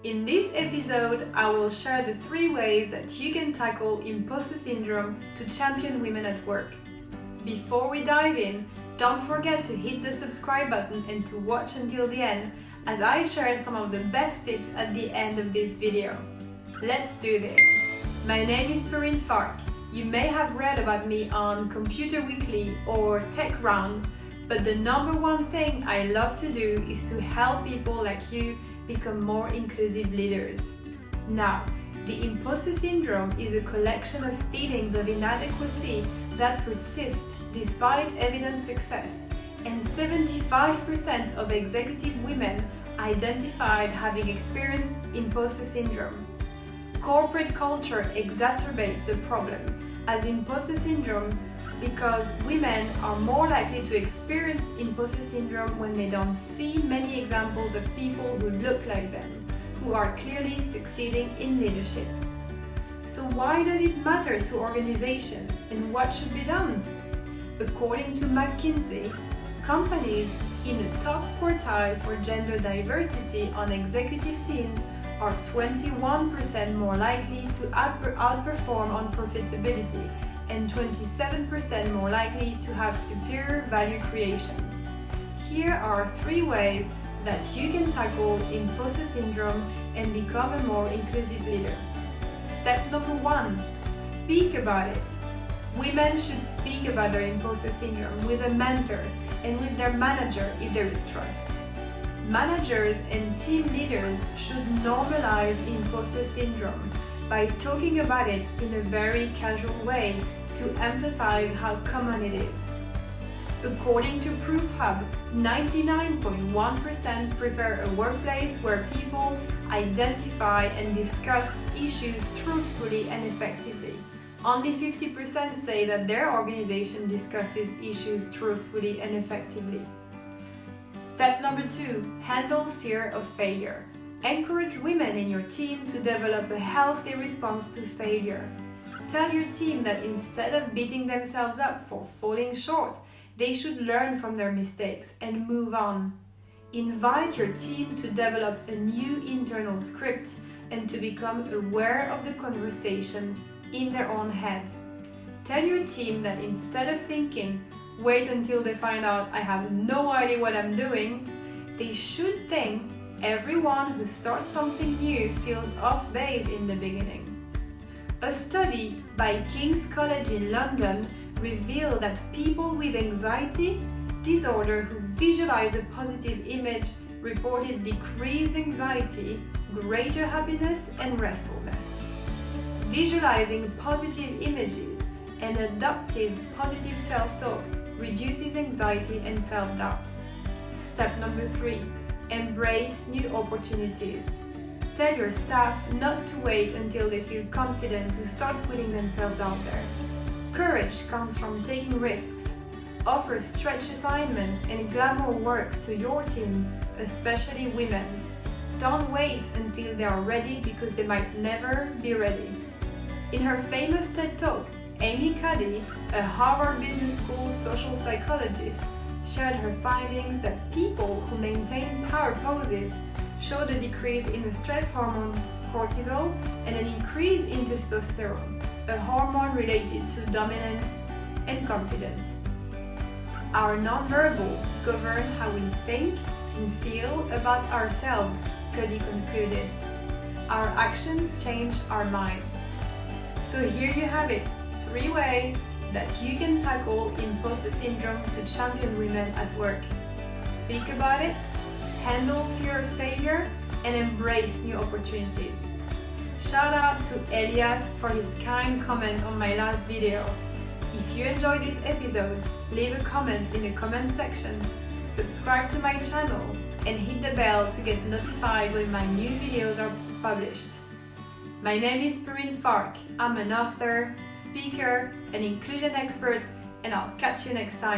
In this episode, I will share the 3 ways that you can tackle imposter syndrome to champion women at work. Before we dive in, don't forget to hit the subscribe button and to watch until the end, as I share some of the best tips at the end of this video. Let's do this! My name is Perrine Fark. You may have read about me on Computer Weekly or Tech Round, but the number one thing I love to do is to help people like you become more inclusive leaders. Now, the imposter syndrome is a collection of feelings of inadequacy that persist despite evident success, and 75% of executive women identified having experienced imposter syndrome. Corporate culture exacerbates the problem as imposter syndrome because women are more likely to experience imposter syndrome when they don't see many examples of people who look like them, who are clearly succeeding in leadership. So why does it matter to organizations and what should be done? According to McKinsey, companies in the top quartile for gender diversity on executive teams are 21% more likely to outperform on profitability and 27% more likely to have superior value creation. Here are 3 ways that you can tackle imposter syndrome and become a more inclusive leader. Step number 1, speak about it. Women should speak about their imposter syndrome with a mentor and with their manager if there is trust. Managers and team leaders should normalize imposter syndrome by talking about it in a very casual way to emphasize how common it is. According to Proof Hub, 99.1% prefer a workplace where people identify and discuss issues truthfully and effectively. Only 50% say that their organization discusses issues truthfully and effectively. Step number 2, handle fear of failure. Encourage women in your team to develop a healthy response to failure. Tell your team that instead of beating themselves up for falling short, they should learn from their mistakes and move on. Invite your team to develop a new internal script and to become aware of the conversation in their own head. Tell your team that instead of thinking, wait until they find out I have no idea what I'm doing, they should think everyone who starts something new feels off base in the beginning. A study by King's College in London revealed that people with anxiety disorder who visualize a positive image reported decreased anxiety, greater happiness, and restfulness. Visualizing positive images and adoptive positive self-talk reduces anxiety and self-doubt. Step number 3, embrace new opportunities. Tell your staff not to wait until they feel confident to start putting themselves out there. Courage comes from taking risks. Offer stretch assignments and glamour work to your team, especially women. Don't wait until they are ready because they might never be ready. In her famous TED Talk, Amy Cuddy, a Harvard Business School social psychologist, shared her findings that people who maintain power poses showed a decrease in the stress hormone cortisol and an increase in testosterone, a hormone related to dominance and confidence. Our nonverbals govern how we think and feel about ourselves, Cuddy concluded. Our actions change our minds. So here you have it, 3 ways that you can tackle imposter syndrome to champion women at work. Speak about it, handle fear of failure, and embrace new opportunities. Shout out to Elias for his kind comment on my last video. If you enjoyed this episode, leave a comment in the comment section, subscribe to my channel, and hit the bell to get notified when my new videos are published. My name is Perrine Fark. I'm an author, speaker, an inclusion expert, and I'll catch you next time.